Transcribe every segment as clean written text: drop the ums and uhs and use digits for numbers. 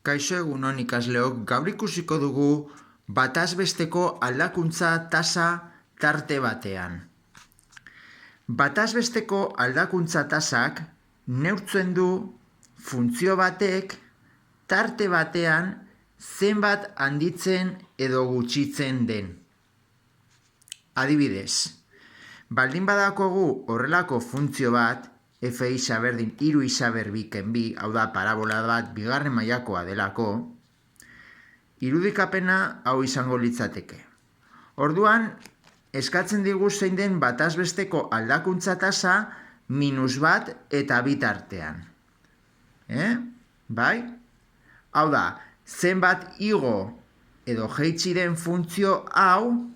Kaixo egunon ikasleok, gaur ikusiko dugu bataz besteko aldakuntza tasa tarte batean. Bataz besteko aldakuntza tasak neurtzen du funtzio batek tarte batean zenbat handitzen edo gutxitzen den. Adibidez, baldin badakogu horrelako funtzio bat, f isa berdin 3 isa berbiken 2, hau da parabola bat bigarren mailakoa delako, irudikapena hau izango litzateke. Orduan, eskatzen digu zein den bataz besteko aldakuntza tasa -1 eta 2 tartean. Bai? Hau da, zenbat igo edo jaitsi den funtzio hau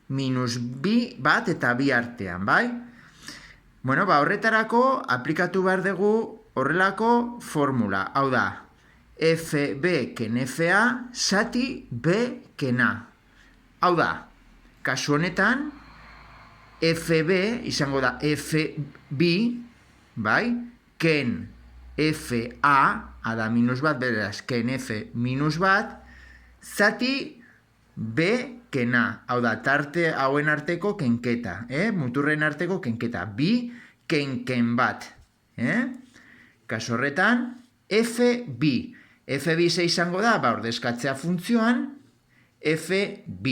-2 bat eta 2 artean, bai? Bueno, horretarako aplikatu behar dugu horrelako formula. Hau da, fb ken fa zati b ken a. Hau da, kasu honetan, fb izango da fb, bai? Ken fa, da -1, beraz, ken f -1, zati b ken a. Hau da, tarte hauen arteko kenketa, muturren arteko kenketa. Bi ken bat. Kaso horretan, fb. fb ze izango da, ordezkatzea funtzioan, fb.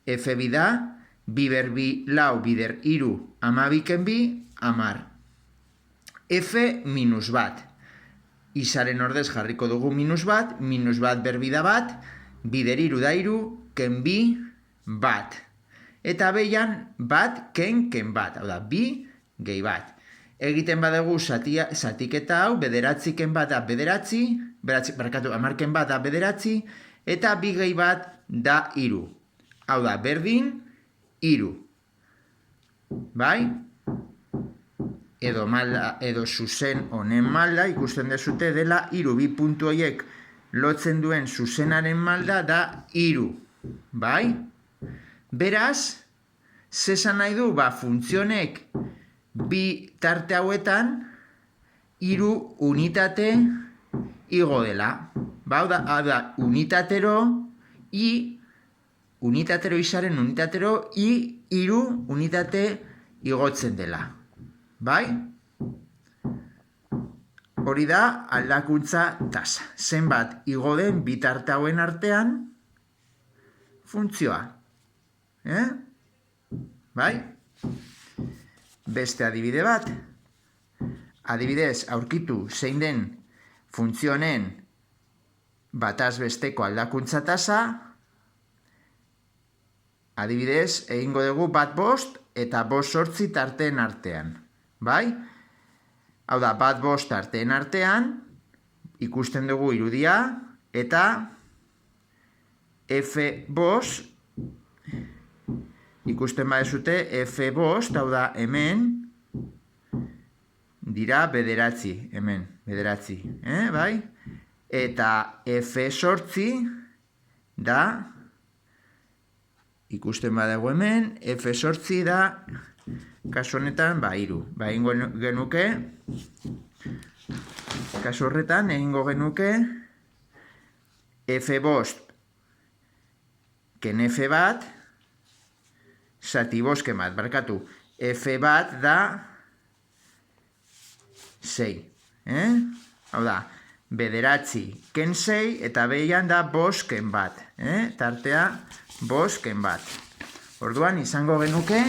fb da, 2 ber 2 lau, 2 der 3, 12 ken 2, 10. f-1. Izaren ordez jarriko dugu -1, -1 ber 2 da bat, 2 der 3 da 3, ken 2, bat. Eta beian, bat ken bat. Hau da, 2 gehi bat. Egiten badugu zatiketa hau, 9 ken bat da 9, 10 ken bat da 9, eta 2 gehi bat da 3. Hau da, berdin, 3. Bai? Edo zuzen honen malda, ikusten dezute dela 3. 2 puntu horiek lotzen duen zuzenaren malda da 3. Bai? Beraz, zesan nahi du, funtzionek 2 tarte hauetan 3 unitate igo dela. Hau da, unitatero izaren unitatero 3 unitate igotzen dela. Bai? Hori da aldakuntza tasa. Zenbat igo den 2 tarte hauen artean funtzioa. Bai? Beste adibide bat. Adibidez, aurkitu zein den funtzionen bataz besteko aldakuntza tasa. Adibidez, egingo dugu 1-5 eta 5-8 tarteen artean. Bai? Hau da, 1-5 tarteen artean, ikusten dugu irudia, eta f5, ikusten badezute f5, hau da, hemen, dira 9, hemen, 9, bai? Eta f8 da, ikusten badugu hemen, f8 da, kasu honetan, 3. Egingo genuke, kasu horretan, egingo genuke, f5 ken f1, zati 5 ken bat, barkatu, f1 da 6. Hau da, 9 ken 6, eta behian da 5 ken bat. Tartea 5 ken bat. Orduan, izango genuke,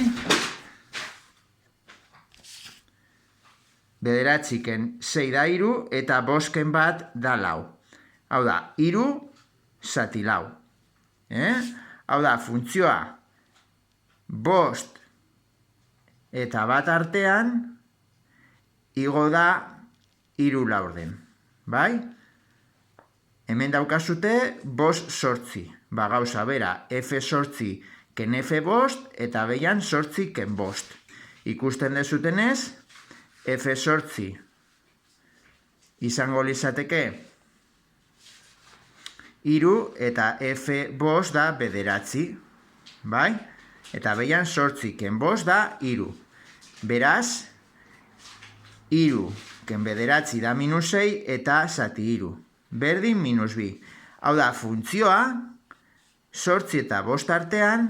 9 ken 6 da 3, eta 5 ken bat da 4. Hau da, 3 zati 4. Hau da, funtzioa 5 eta 1 artean igo da 3 laurden. Bai? Hemen daukazute 5-8. Gauza bera, f8 ken f5 eta behian 8 ken 5. Ikusten dezutenez, f8 izango lizateke 3 eta f5 da 9. Bai? Eta behian 8 ken 5 da 3. Beraz, 3 ken 9 da -6 eta zati 3. berdin minus bi. Hau da, funtzioa, 8 eta 5 artean,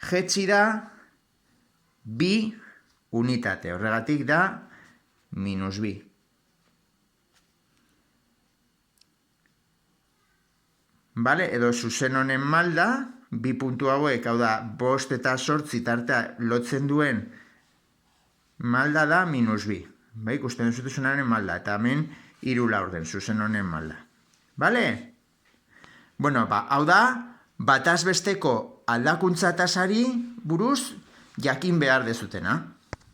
jetzi da bi unitate. Horregatik da minus bi. Bale, edo zuzen honen malda, bi puntu hauek, hau da, 5 eta 8 tartea lotzen duen malda da minus bi. Bai, ikusten duzunaren malda, eta hemen 3 laurden, zuzen honen malda. Bale? Bueno, hau da, bataz besteko aldakuntza tasari buruz jakin behar dezutena.